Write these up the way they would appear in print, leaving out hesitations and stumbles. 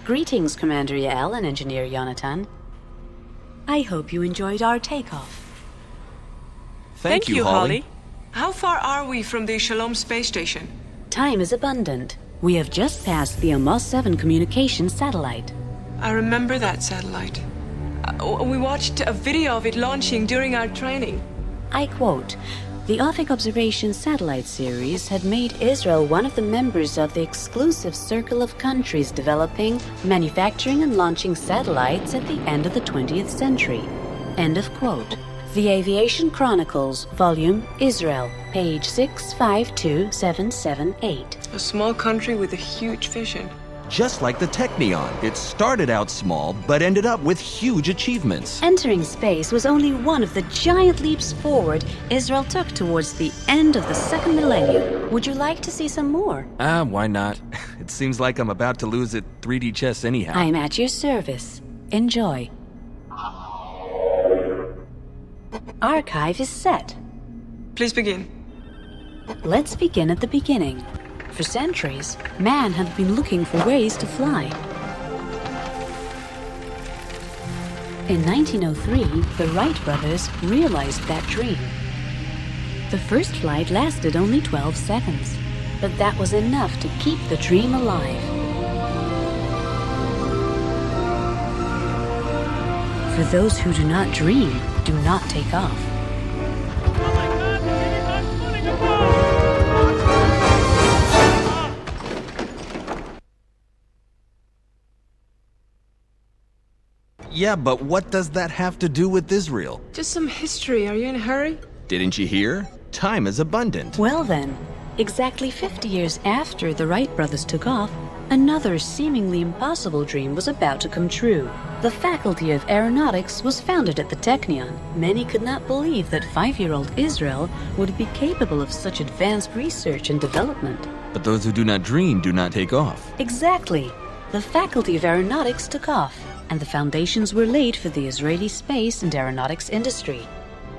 Greetings, Commander Yael and Engineer Jonathan. I hope you enjoyed our takeoff. Thank you, Holly. How far are we from the Shalom space station? Time is abundant. We have just passed the Amos 7 communications satellite. I remember that satellite. We watched a video of it launching during our training. I quote, "The Offic Observation Satellite Series had made Israel one of the members of the exclusive circle of countries developing, manufacturing and launching satellites at the end of the 20th century." End of quote. The Aviation Chronicles, Volume Israel, page 652778. A small country with a huge vision. Just like the Technion, it started out small, but ended up with huge achievements. Entering space was only one of the giant leaps forward Israel took towards the end of the second millennium. Would you like to see some more? Why not? It seems like I'm about to lose at 3D chess anyhow. I'm at your service. Enjoy. Archive is set. Please begin. Let's begin at the beginning. For centuries, man had been looking for ways to fly. In 1903, the Wright brothers realized that dream. The first flight lasted only 12 seconds, but that was enough to keep the dream alive. For those who do not dream, do not take off. Yeah, but what does that have to do with Israel? Just some history. Are you in a hurry? Didn't you hear? Time is abundant. Well then, exactly 50 years after the Wright brothers took off, another seemingly impossible dream was about to come true. The Faculty of Aeronautics was founded at the Technion. Many could not believe that 5-year-old Israel would be capable of such advanced research and development. But those who do not dream do not take off. Exactly. The Faculty of Aeronautics took off, and the foundations were laid for the Israeli space and aeronautics industry.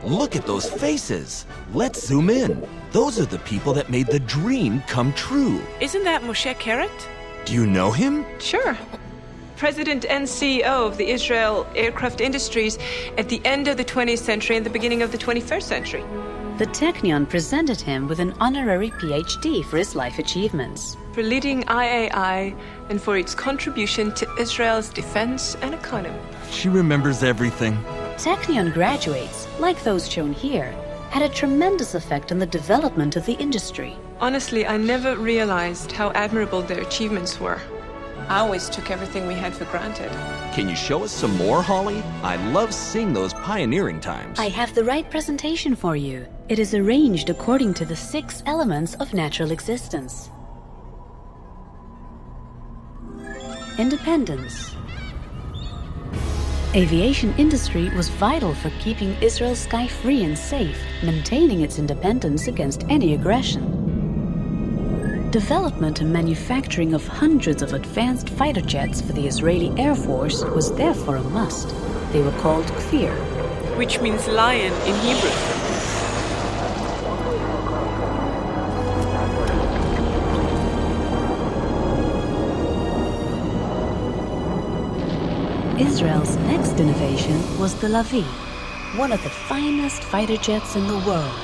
Look at those faces. Let's zoom in. Those are the people that made the dream come true. Isn't that Moshe Keret? Do you know him? Sure. President and CEO of the Israel aircraft industries at the end of the 20th century and the beginning of the 21st century. The Technion presented him with an honorary PhD for his life achievements. For leading IAI and for its contribution to Israel's defense and economy. She remembers everything. Technion graduates, like those shown here, had a tremendous effect on the development of the industry. Honestly, I never realized how admirable their achievements were. I always took everything we had for granted. Can you show us some more, Holly? I love seeing those pioneering times. I have the right presentation for you. It is arranged according to the 6 elements of natural existence. Independence. Aviation industry was vital for keeping Israel's sky free and safe, maintaining its independence against any aggression. Development and manufacturing of hundreds of advanced fighter jets for the Israeli Air Force was therefore a must. They were called Kfir, Which means lion in Hebrew. Israel's next innovation was the Lavi, one of the finest fighter jets in the world.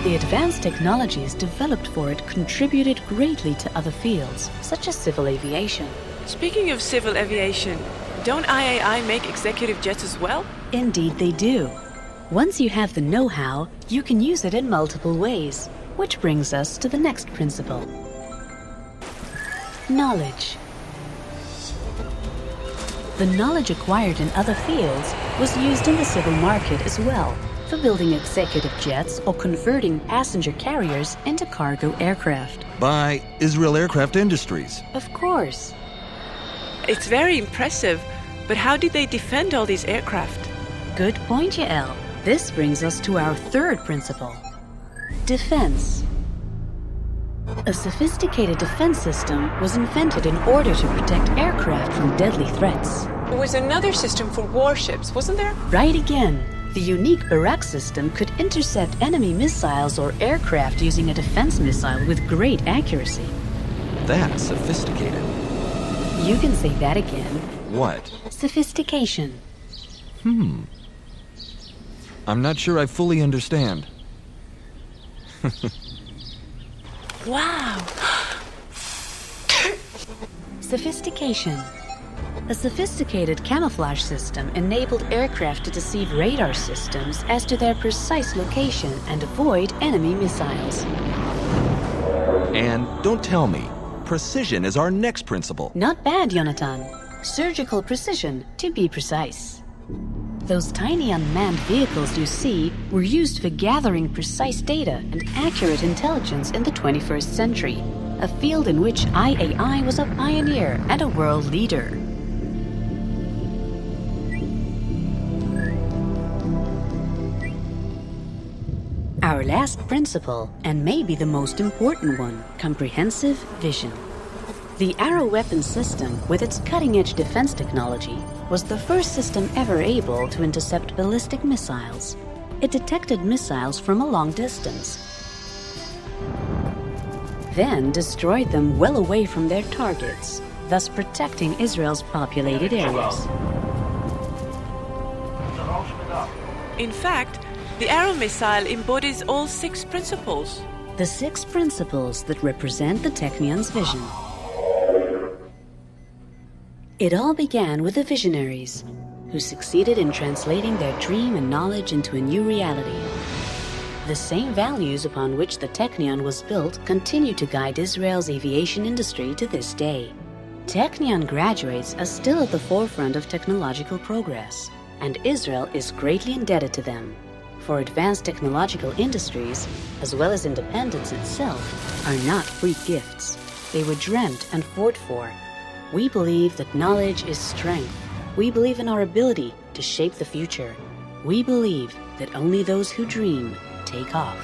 The advanced technologies developed for it contributed greatly to other fields, such as civil aviation. Speaking of civil aviation, don't IAI make executive jets as well? Indeed they do. Once you have the know-how, you can use it in multiple ways, which brings us to the next principle. Knowledge. The knowledge acquired in other fields was used in the civil market as well, for building executive jets or converting passenger carriers into cargo aircraft. By Israel Aircraft Industries. Of course. It's very impressive, but how did they defend all these aircraft? Good point, Yael. This brings us to our third principle. Defense. A sophisticated defense system was invented in order to protect aircraft from deadly threats. There was another system for warships, wasn't there? Right again. The unique Barak system could intercept enemy missiles or aircraft using a defense missile with great accuracy. that's sophisticated. You can say that again. What? Sophistication. I'm not sure I fully understand. Wow! Sophistication. A sophisticated camouflage system enabled aircraft to deceive radar systems as to their precise location and avoid enemy missiles. And don't tell me, precision is our next principle. Not bad, Jonathan. Surgical precision, to be precise. Those tiny unmanned vehicles you see were used for gathering precise data and accurate intelligence in the 21st century, a field in which IAI was a pioneer and a world leader. Our last principle, and maybe the most important one, comprehensive vision. The Arrow weapon system, with its cutting-edge defense technology, was the first system ever able to intercept ballistic missiles. It detected missiles from a long distance, then destroyed them well away from their targets, thus protecting Israel's populated areas. In fact, the Arrow missile embodies all 6 principles. The 6 principles that represent the Technion's vision. It all began with the visionaries, who succeeded in translating their dream and knowledge into a new reality. The same values upon which the Technion was built continue to guide Israel's aviation industry to this day. Technion graduates are still at the forefront of technological progress, and Israel is greatly indebted to them. For advanced technological industries, as well as independence itself, are not free gifts. They were dreamt and fought for. We believe that knowledge is strength. We believe in our ability to shape the future. We believe that only those who dream take off.